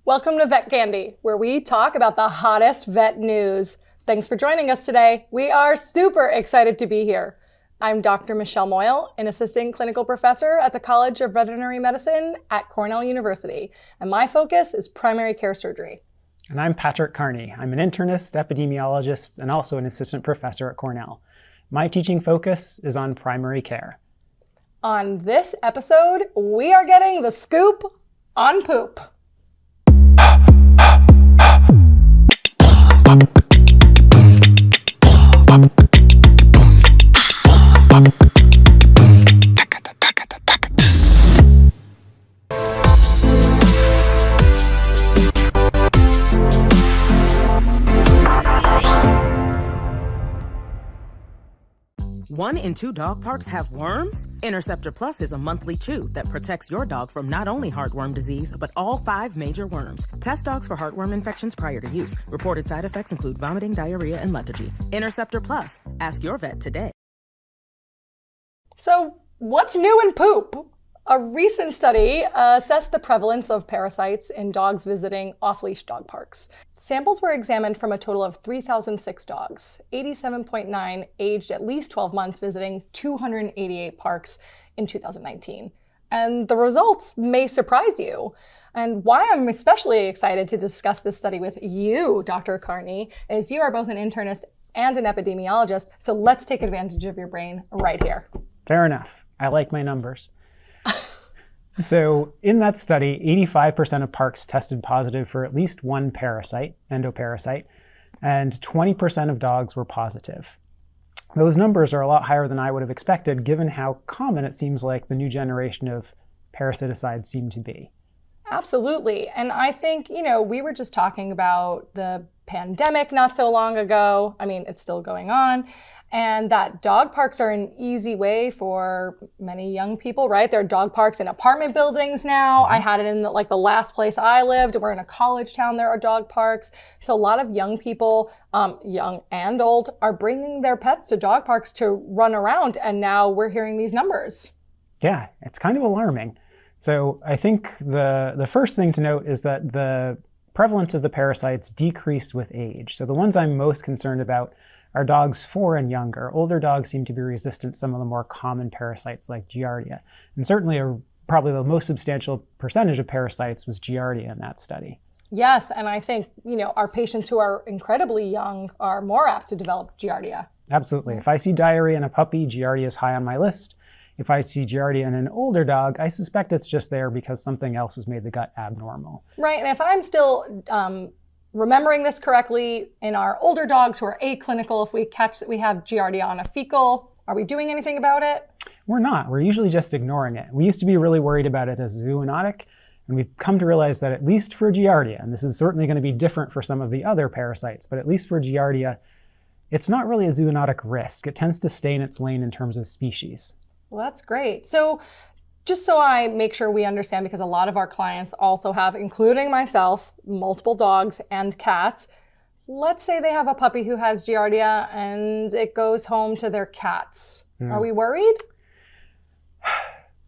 Welcome to Vet Candy, where we talk about the hottest vet news. Thanks for joining us today. We are super excited to be here. I'm Dr. Michelle Moyal, an assistant clinical professor at the College of Veterinary Medicine at Cornell University, and my focus is primary care surgery. And I'm Patrick Carney. I'm an internist, epidemiologist, and also an assistant professor at Cornell. My teaching focus is on primary care. On this episode, we are getting the scoop on poop. One in two dog parks have worms? Interceptor Plus is a monthly chew that protects your dog from not only heartworm disease, but all 5 major worms. Test dogs for heartworm infections prior to use. Reported side effects include vomiting, diarrhea, and lethargy. Interceptor Plus. Ask your vet today. So, what's new in poop? A recent study assessed the prevalence of parasites in dogs visiting off-leash dog parks. Samples were examined from a total of 3,006 dogs, 87.9 aged at least 12 months, visiting 288 parks in 2019. And the results may surprise you. And why I'm especially excited to discuss this study with you, Dr. Carney, is you are both an internist and an epidemiologist, so let's take advantage of your brain right here. Fair enough. I like my numbers. So in that study, 85% of parks tested positive for at least one parasite, endoparasite, and 20% of dogs were positive. Those numbers are a lot higher than I would have expected, given how common it seems like the new generation of parasiticides seem to be. Absolutely. And I think, we were just talking about the pandemic not so long ago. I mean, it's still going on. And that dog parks are an easy way for many young people, right? There are dog parks in apartment buildings now. I had it in the last place I lived. We're in a college town. There are dog parks. So a lot of young people, young and old, are bringing their pets to dog parks to run around. And now we're hearing these numbers. Yeah, it's kind of alarming. So I think the first thing to note is that the prevalence of the parasites decreased with age. So the ones I'm most concerned about are dogs 4 and younger. Older dogs seem to be resistant to some of the more common parasites like Giardia. And certainly probably the most substantial percentage of parasites was Giardia in that study. Yes, and I think, our patients who are incredibly young are more apt to develop Giardia. Absolutely. If I see diarrhea in a puppy, Giardia is high on my list. If I see Giardia in an older dog, I suspect it's just there because something else has made the gut abnormal. Right, and if I'm still remembering this correctly, in our older dogs who are aclinical, if we catch that we have Giardia on a fecal, are we doing anything about it? We're not. We're usually just ignoring it. We used to be really worried about it as zoonotic, and we've come to realize that at least for Giardia, and this is certainly going to be different for some of the other parasites, but at least for Giardia, it's not really a zoonotic risk. It tends to stay in its lane in terms of species. Well, that's great. So just so I make sure we understand, because a lot of our clients also have, including myself, multiple dogs and cats. Let's say they have a puppy who has Giardia and it goes home to their cats. Are we worried?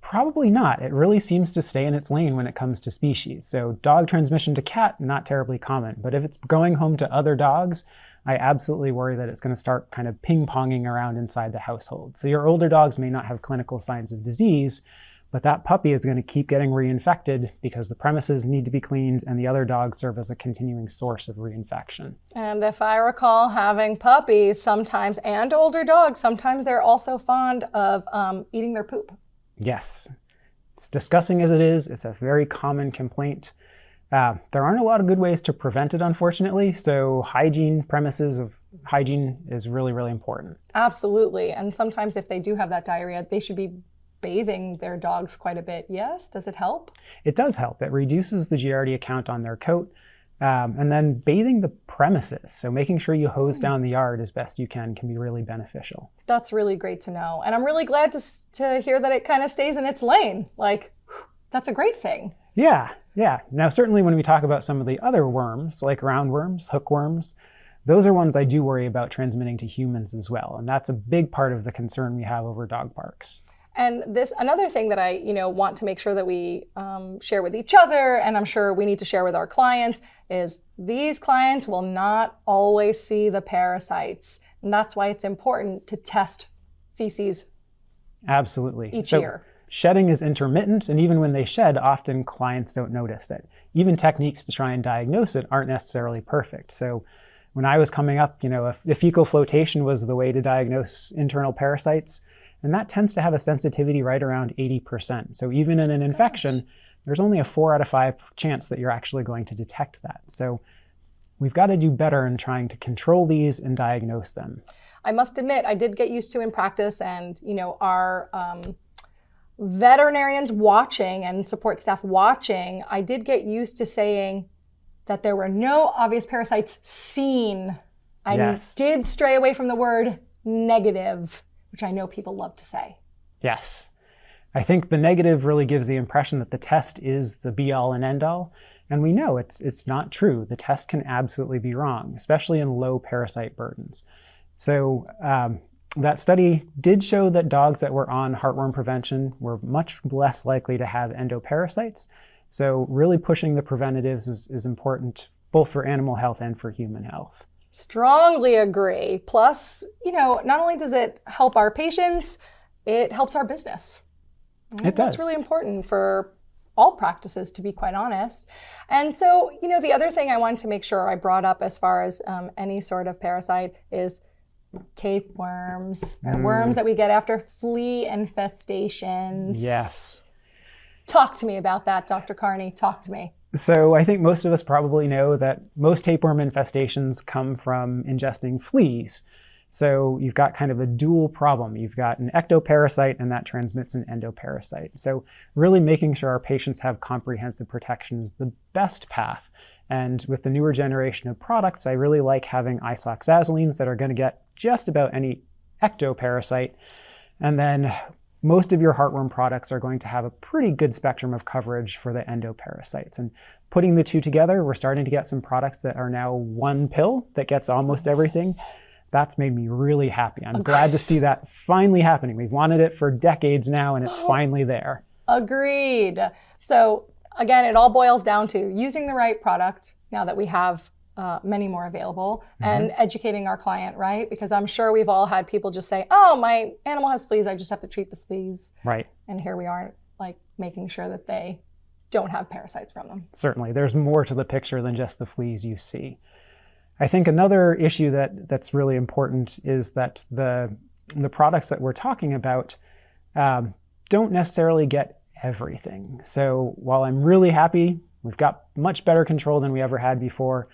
Probably not. It really seems to stay in its lane when it comes to species. So dog transmission to cat, not terribly common. But if it's going home to other dogs, I absolutely worry that it's going to start kind of ping-ponging around inside the household. So your older dogs may not have clinical signs of disease, but that puppy is going to keep getting reinfected because the premises need to be cleaned and the other dogs serve as a continuing source of reinfection. And if I recall, having puppies sometimes, and older dogs, sometimes they're also fond of eating their poop. Yes. It's disgusting as it is. It's a very common complaint. There aren't a lot of good ways to prevent it, unfortunately, so premises of hygiene is really, really important. Absolutely. And sometimes if they do have that diarrhea, they should be bathing their dogs quite a bit. Yes? Does it help? It does help. It reduces the Giardia count on their coat. And then bathing the premises, so making sure you hose down the yard as best you can be really beneficial. That's really great to know. And I'm really glad to hear that it kind of stays in its lane. That's a great thing. Yeah. Now, certainly when we talk about some of the other worms, like roundworms, hookworms, those are ones I do worry about transmitting to humans as well. And that's a big part of the concern we have over dog parks. And another thing that I, want to make sure that we share with each other, and I'm sure we need to share with our clients, is these clients will not always see the parasites. And that's why it's important to test feces absolutely each year. Shedding is intermittent, and even when they shed, often clients don't notice it. Even techniques to try and diagnose it aren't necessarily perfect. So when I was coming up, if fecal flotation was the way to diagnose internal parasites, and that tends to have a sensitivity right around 80%. So even in an infection, there's only a 4 out of 5 chance that you're actually going to detect that. So we've got to do better in trying to control these and diagnose them. I must admit, I did get used to in practice, and our veterinarians watching and support staff watching, I did get used to saying that there were no obvious parasites seen. I did stray away from the word negative, which I know people love to say. Yes. I think the negative really gives the impression that the test is the be-all and end-all, and we know it's not true. The test can absolutely be wrong, especially in low parasite burdens. So that study did show that dogs that were on heartworm prevention were much less likely to have endoparasites. So really pushing the preventatives is important, both for animal health and for human health. Strongly agree. Plus, not only does it help our patients, it helps our business. It does. That's really important for all practices, to be quite honest. And so, the other thing I wanted to make sure I brought up as far as any sort of parasite is tapeworms, worms that we get after flea infestations. Yes. Talk to me about that, Dr. Carney. Talk to me. So I think most of us probably know that most tapeworm infestations come from ingesting fleas. So you've got kind of a dual problem. You've got an ectoparasite, and that transmits an endoparasite. So really making sure our patients have comprehensive protection is the best path. And with the newer generation of products, I really like having isoxazolines that are going to get just about any ectoparasite. And then most of your heartworm products are going to have a pretty good spectrum of coverage for the endoparasites. And putting the two together, we're starting to get some products that are now one pill that gets almost everything. That's made me really happy. I'm glad to see that finally happening. We've wanted it for decades now, and it's finally there. Agreed. So again, it all boils down to using the right product now that we have many more available, and educating our client, right? Because I'm sure we've all had people just say, oh, my animal has fleas, I just have to treat the fleas. Right. And here we are, making sure that they don't have parasites from them. Certainly. There's more to the picture than just the fleas you see. I think another issue that's really important is that the products that we're talking about don't necessarily get everything. So while I'm really happy, we've got much better control than we ever had before,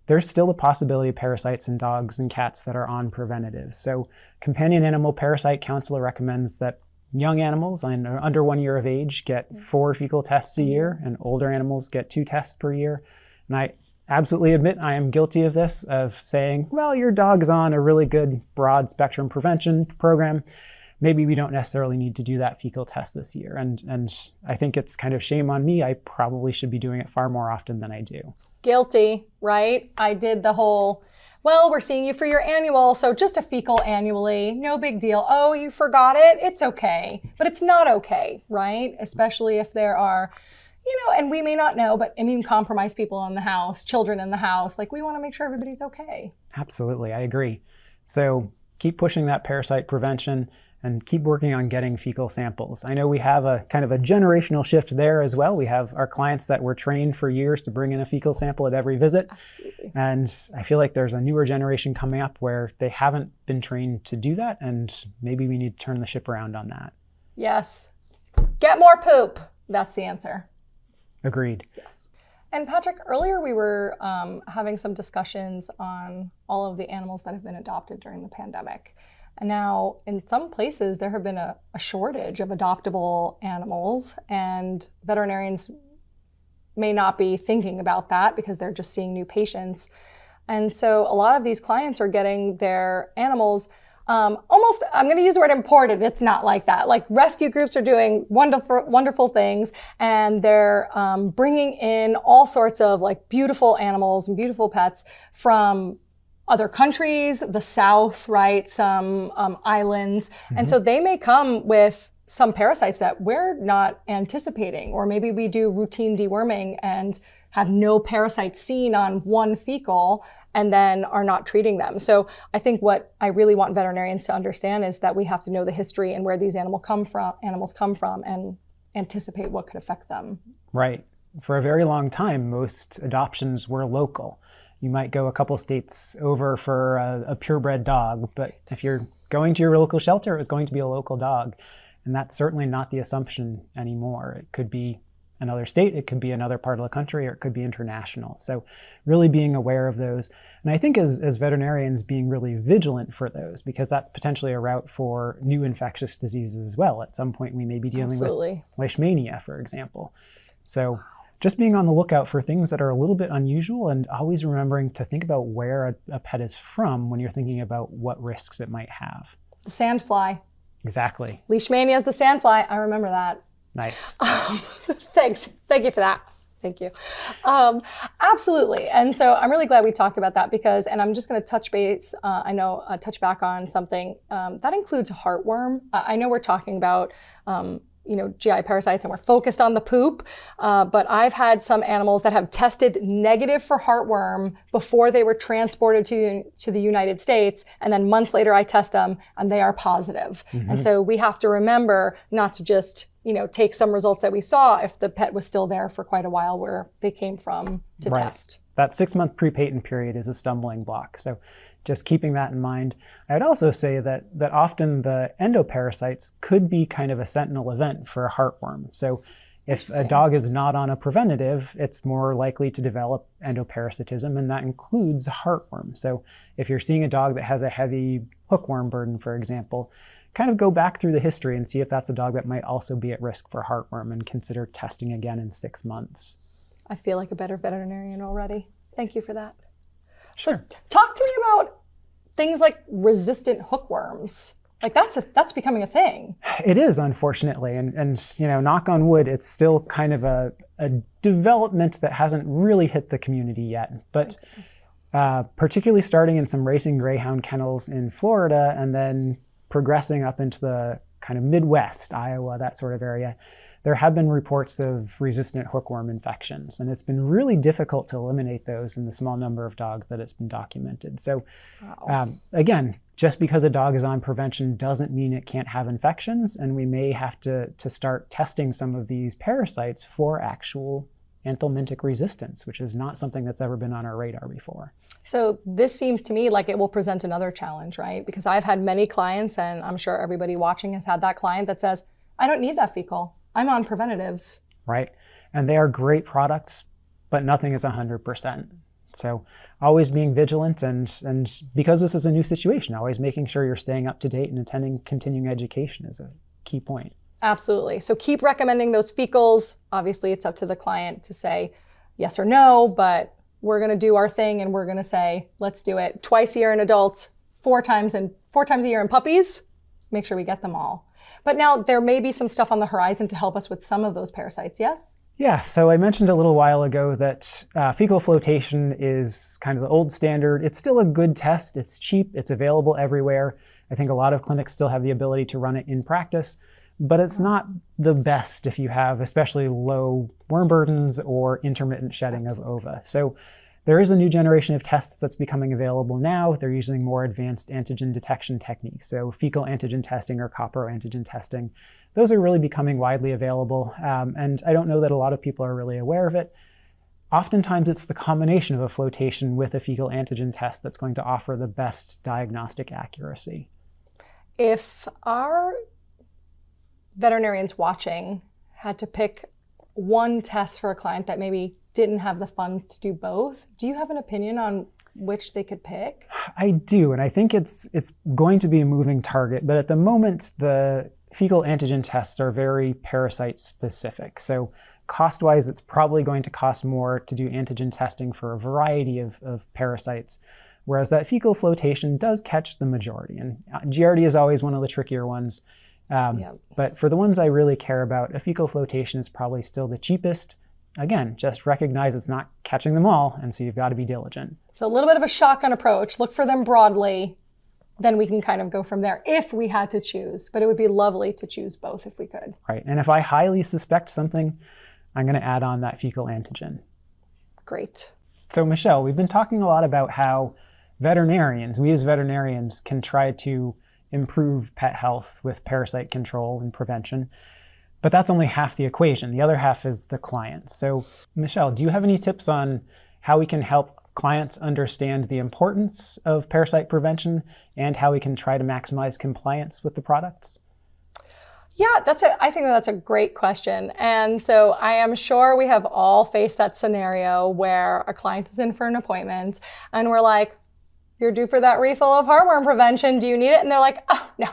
there's still a possibility of parasites in dogs and cats that are on preventatives. So Companion Animal Parasite Counselor recommends that young animals under 1 year of age get 4 fecal tests a year, and older animals get 2 tests per year. And I absolutely admit I am guilty of this, of saying, well, your dog's on a really good broad spectrum prevention program. Maybe we don't necessarily need to do that fecal test this year. And I think it's kind of shame on me. I probably should be doing it far more often than I do. Guilty, right? I did the whole, well, we're seeing you for your annual, so just a fecal annually, no big deal. Oh, you forgot it? It's okay. But it's not okay, right? Especially if there are, and we may not know, but immune-compromised people in the house, children in the house, we want to make sure everybody's okay. Absolutely, I agree. So keep pushing that parasite prevention and keep working on getting fecal samples. I know we have a kind of a generational shift there as well. We have our clients that were trained for years to bring in a fecal sample at every visit. Absolutely. And I feel like there's a newer generation coming up where they haven't been trained to do that, and maybe we need to turn the ship around on that. Yes. Get more poop. That's the answer. Agreed. Yes. And Patrick, earlier we were having some discussions on all of the animals that have been adopted during the pandemic. And now, in some places, there have been a shortage of adoptable animals, and veterinarians may not be thinking about that because they're just seeing new patients. And so a lot of these clients are getting their animals almost, I'm going to use the word imported. It's not like that. Rescue groups are doing wonderful things, and they're bringing in all sorts of beautiful animals and beautiful pets from other countries, the South, right? Some islands. And so they may come with some parasites that we're not anticipating, or maybe we do routine deworming and have no parasites seen on one fecal and then are not treating them. So I think what I really want veterinarians to understand is that we have to know the history and where these animals come from and anticipate what could affect them. Right. For a very long time, most adoptions were local. You might go a couple states over for a purebred dog, but if you're going to your local shelter, it was going to be a local dog. And that's certainly not the assumption anymore. It could be another state, it could be another part of the country, or it could be international. So really being aware of those. And I think as veterinarians being really vigilant for those, because that's potentially a route for new infectious diseases as well. At some point we may be dealing with leishmania, for example. So just being on the lookout for things that are a little bit unusual, and always remembering to think about where a pet is from when you're thinking about what risks it might have. The sandfly. Exactly. Leishmania is the sandfly. I remember that. Nice. Thanks. Thank you for that. Thank you. Absolutely. And so I'm really glad we talked about that because, and I'm just going to touch back on something that includes heartworm. I know we're talking about, GI parasites and we're focused on the poop, but I've had some animals that have tested negative for heartworm before they were transported to the United States. And then months later I test them and they are positive. Mm-hmm. And so we have to remember not to just, take some results that we saw if the pet was still there for quite a while where they came from to test. That 6-month pre-patent period is a stumbling block. So just keeping that in mind. I'd also say that often the endoparasites could be kind of a sentinel event for a heartworm. So if a dog is not on a preventative, it's more likely to develop endoparasitism, and that includes heartworm. So if you're seeing a dog that has a heavy hookworm burden, for example, kind of go back through the history and see if that's a dog that might also be at risk for heartworm and consider testing again in 6 months. I feel like a better veterinarian already. Thank you for that. Sure. So talk to me about things like resistant hookworms. Like that's becoming a thing. It is, unfortunately, and knock on wood, it's still kind of a development that hasn't really hit the community yet. But particularly starting in some racing greyhound kennels in Florida and then progressing up into the kind of Midwest, Iowa, that sort of area, there have been reports of resistant hookworm infections, and it's been really difficult to eliminate those in the small number of dogs that it's been documented. So again, just because a dog is on prevention doesn't mean it can't have infections, and we may have to start testing some of these parasites for actual anthelmintic resistance, which is not something that's ever been on our radar before. So this seems to me like it will present another challenge, right? Because I've had many clients, and I'm sure everybody watching has had that client that says, I don't need that fecal. I'm on preventatives. Right. And they are great products, but nothing is 100%. So always being vigilant and because this is a new situation, always making sure you're staying up to date and attending continuing education is a key point. Absolutely. So keep recommending those fecals. Obviously, it's up to the client to say yes or no, but we're going to do our thing and we're going to say, let's do it twice a year in adults, 4 times a year in puppies. Make sure we get them all. But now there may be some stuff on the horizon to help us with some of those parasites, yes? Yeah, so I mentioned a little while ago that fecal flotation is kind of the old standard. It's still a good test. It's cheap. It's available everywhere. I think a lot of clinics still have the ability to run it in practice, but it's not the best if you have especially low worm burdens or intermittent shedding of ova. So there is a new generation of tests that's becoming available now. They're using more advanced antigen detection techniques. So fecal antigen testing or copro antigen testing. Those are really becoming widely available. And I don't know that a lot of people are really aware of it. Oftentimes it's the combination of a flotation with a fecal antigen test that's going to offer the best diagnostic accuracy. If our veterinarians watching had to pick one test for a client that maybe didn't have the funds to do both, do you have an opinion on which they could pick? I do, and I think it's going to be a moving target, but at the moment the fecal antigen tests are very parasite specific. So cost-wise, it's probably going to cost more to do antigen testing for a variety of parasites, whereas that fecal flotation does catch the majority. And Giardia is always one of the trickier ones. But for the ones I really care about, a fecal flotation is probably still the cheapest. Again, just recognize it's not catching them all, and so you've got to be diligent. So a little bit of a shotgun approach. Look for them broadly. then we can kind of go from there if we had to choose. But it would be lovely to choose both if we could. Right. And if I highly suspect something, I'm going to add on that fecal antigen. Great. So Michelle, we've been talking a lot about how veterinarians, we as veterinarians, can try to improve pet health with parasite control and prevention. But that's only half the equation. The other half is the client. So Michelle, do you have any tips on how we can help clients understand the importance of parasite prevention and how we can try to maximize compliance with the products? Yeah, I think that's a great question. And so I am sure we have all faced that scenario where a client is in for an appointment and we're like, you're due for that refill of heartworm prevention. Do you need it? And they're like, oh, no,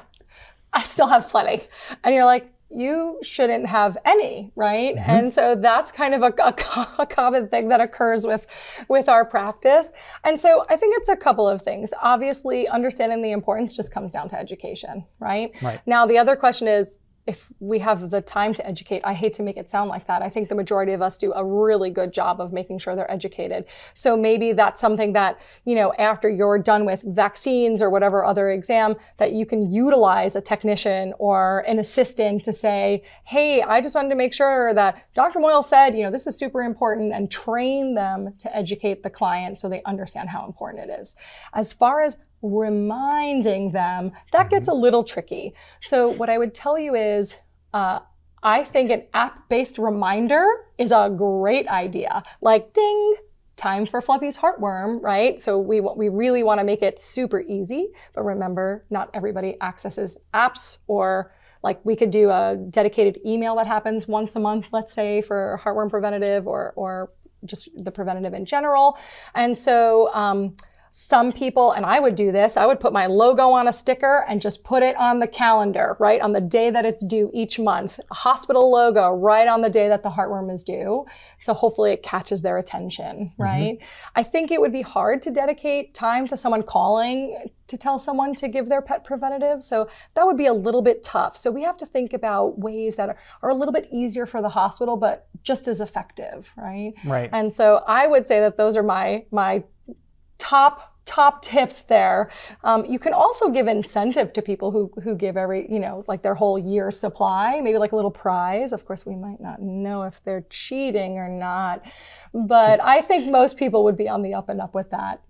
I still have plenty. And you're like, you shouldn't have any, right? Mm-hmm. And so that's kind of a common thing that occurs with our practice. And so I think it's a couple of things. Obviously, understanding the importance just comes down to education, right? Now, the other question is, if we have the time to educate, I hate to make it sound like that. I think the majority of us do a really good job of making sure they're educated. So maybe that's something that, after you're done with vaccines or whatever other exam, that you can utilize a technician or an assistant to say, hey, I just wanted to make sure that Dr. Moyal said, this is super important, and train them to educate the client so they understand how important it is. As far as reminding them, that gets a little tricky. So what I would tell you is, I think an app-based reminder is a great idea. Like, ding, time for Fluffy's heartworm, right? So we really want to make it super easy. But remember, not everybody accesses apps, or like we could do a dedicated email that happens once a month, let's say, for heartworm preventative or just the preventative in general. And so, some people, and I would do this, I would put my logo on a sticker and just put it on the calendar, right? On the day that it's due each month, a hospital logo right on the day that the heartworm is due. So hopefully it catches their attention, right? Mm-hmm. I think it would be hard to dedicate time to someone calling to tell someone to give their pet preventative. So that would be a little bit tough. So we have to think about ways that are a little bit easier for the hospital, but just as effective, right? Right. And so I would say that those are my top tips there. You can also give incentive to people who give every, like their whole year's supply, maybe like a little prize. Of course, we might not know if they're cheating or not, but I think most people would be on the up and up with that,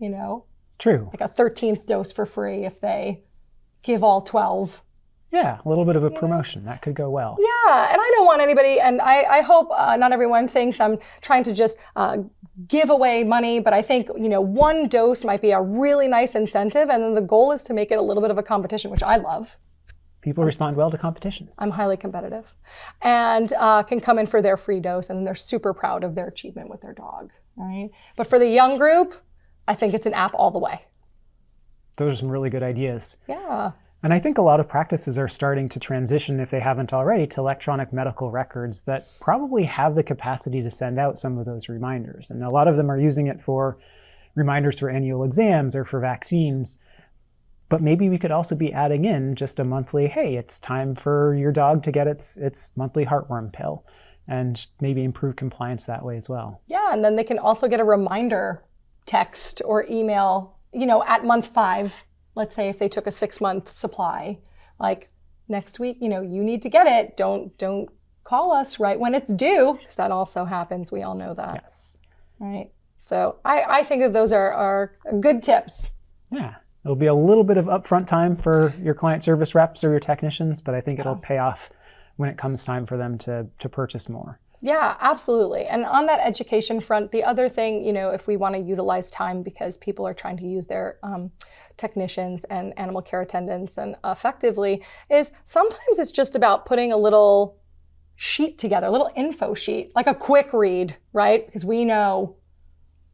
True. Like a 13th dose for free if they give all 12. Yeah, a little bit of a promotion. That could go well. Yeah, and I don't want anybody, and I hope not everyone thinks I'm trying to just give away money, but I think, one dose might be a really nice incentive, and then the goal is to make it a little bit of a competition, which I love. People respond well to competitions. I'm highly competitive, and can come in for their free dose, and they're super proud of their achievement with their dog, right? But for the young group, I think it's an app all the way. Those are some really good ideas. Yeah. And I think a lot of practices are starting to transition, if they haven't already, to electronic medical records that probably have the capacity to send out some of those reminders. And a lot of them are using it for reminders for annual exams or for vaccines. But maybe we could also be adding in just a monthly, hey, it's time for your dog to get its monthly heartworm pill, and maybe improve compliance that way as well. Yeah, and then they can also get a reminder text or email, at month 5. Let's say if they took a 6-month supply, like next week, you need to get it. Don't call us right when it's due, because that also happens. We all know that. Yes. Right. So I think that those are good tips. Yeah. It'll be a little bit of upfront time for your client service reps or your technicians, but I think it'll pay off when it comes time for them to purchase more. Yeah, absolutely. And on that education front, the other thing, if we want to utilize time because people are trying to use their technicians and animal care attendants and effectively, is sometimes it's just about putting a little sheet together, a little info sheet, like a quick read, right? Because we know,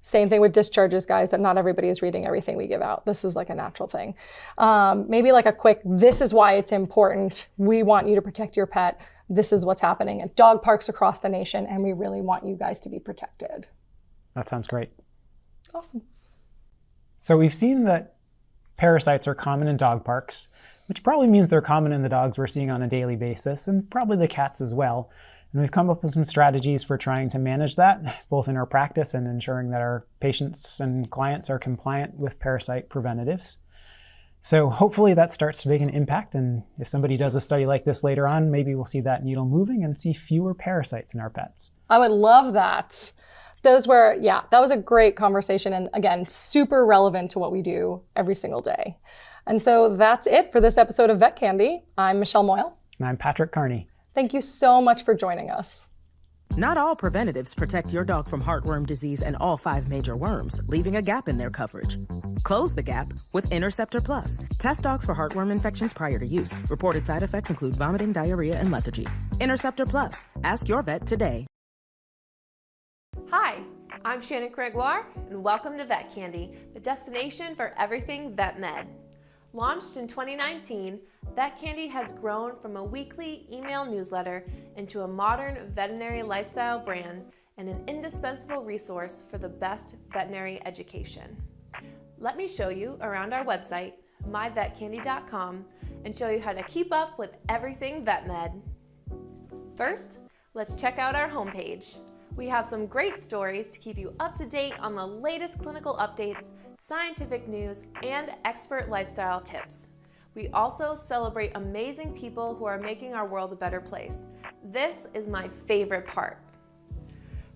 same thing with discharges, guys, that not everybody is reading everything we give out. This is like a natural thing. Maybe like a quick, this is why it's important. We want you to protect your pet. This is what's happening at dog parks across the nation, and we really want you guys to be protected. That sounds great. Awesome. So we've seen that parasites are common in dog parks, which probably means they're common in the dogs we're seeing on a daily basis, and probably the cats as well. And we've come up with some strategies for trying to manage that, both in our practice and ensuring that our patients and clients are compliant with parasite preventatives. So hopefully that starts to make an impact, and if somebody does a study like this later on, maybe we'll see that needle moving and see fewer parasites in our pets. I would love that. That was a great conversation, and again, super relevant to what we do every single day. And so that's it for this episode of Vet Candy. I'm Michelle Moyal. And I'm Patrick Carney. Thank you so much for joining us. Not all preventatives protect your dog from heartworm disease and all 5 major worms, leaving a gap in their coverage. Close the gap with Interceptor Plus. Test dogs for heartworm infections prior to use. Reported side effects include vomiting, diarrhea, and lethargy. Interceptor Plus. Ask your vet today. Hi, I'm Shannon Gregoire, and welcome to Vet Candy, the destination for everything vet med. Launched in 2019, Vet Candy has grown from a weekly email newsletter into a modern veterinary lifestyle brand and an indispensable resource for the best veterinary education. Let me show you around our website, myvetcandy.com, and show you how to keep up with everything vet med. First, let's check out our homepage. We have some great stories to keep you up to date on the latest clinical updates, scientific news, and expert lifestyle tips. We also celebrate amazing people who are making our world a better place. This is my favorite part.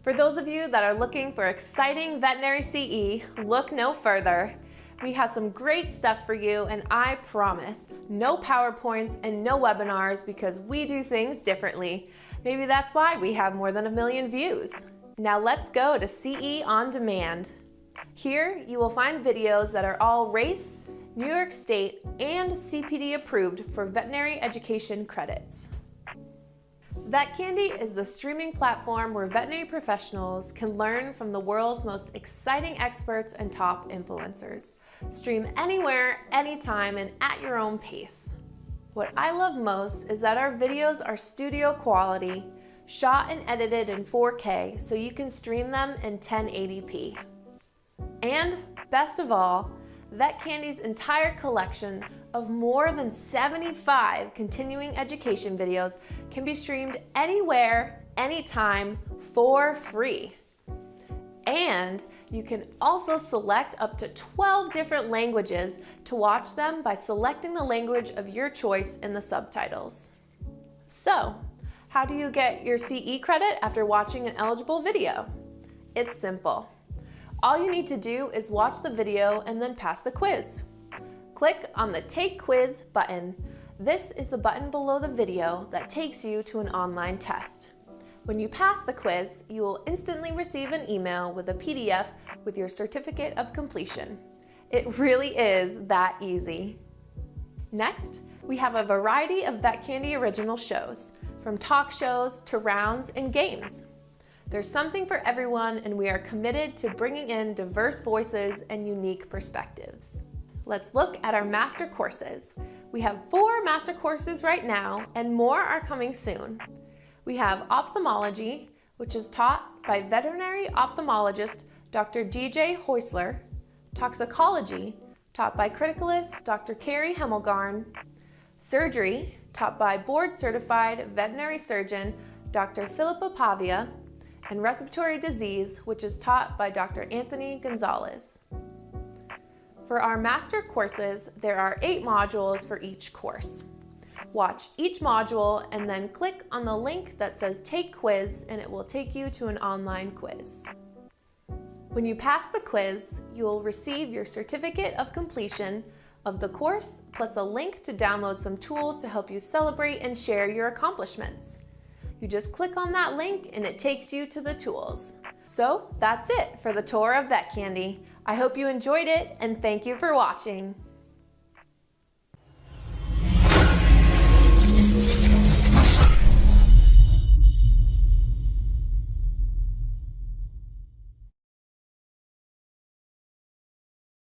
For those of you that are looking for exciting veterinary CE, look no further. We have some great stuff for you, and I promise, no PowerPoints and no webinars because we do things differently. Maybe that's why we have more than 1 million views. Now let's go to CE On Demand. Here you will find videos that are all RACE, New York State, and CPD approved for veterinary education credits. Vet Candy is the streaming platform where veterinary professionals can learn from the world's most exciting experts and top influencers. Stream anywhere, anytime, and at your own pace. What I love most is that our videos are studio quality, shot and edited in 4K so you can stream them in 1080p. And best of all, Vet Candy's entire collection of more than 75 continuing education videos can be streamed anywhere, anytime, for free. And you can also select up to 12 different languages to watch them by selecting the language of your choice in the subtitles. So, how do you get your CE credit after watching an eligible video? It's simple. All you need to do is watch the video and then pass the quiz. Click on the Take Quiz button. This is the button below the video that takes you to an online test. When you pass the quiz, you will instantly receive an email with a PDF with your certificate of completion. It really is that easy. Next, we have a variety of Vet Candy original shows, from talk shows to rounds and games. There's something for everyone, and we are committed to bringing in diverse voices and unique perspectives. Let's look at our master courses. We have 4 master courses right now, and more are coming soon. We have ophthalmology, which is taught by veterinary ophthalmologist Dr. DJ Heusler, toxicology, taught by criticalist Dr. Carrie Hemmelgarn, surgery, taught by board-certified veterinary surgeon Dr. Philippa Pavia, and respiratory disease, which is taught by Dr. Anthony Gonzalez. For our master courses, there are 8 modules for each course. Watch each module and then click on the link that says Take Quiz, and it will take you to an online quiz. When you pass the quiz, you will receive your certificate of completion of the course, plus a link to download some tools to help you celebrate and share your accomplishments. You just click on that link and it takes you to the tools. So that's it for the tour of Vet Candy. I hope you enjoyed it, and thank you for watching.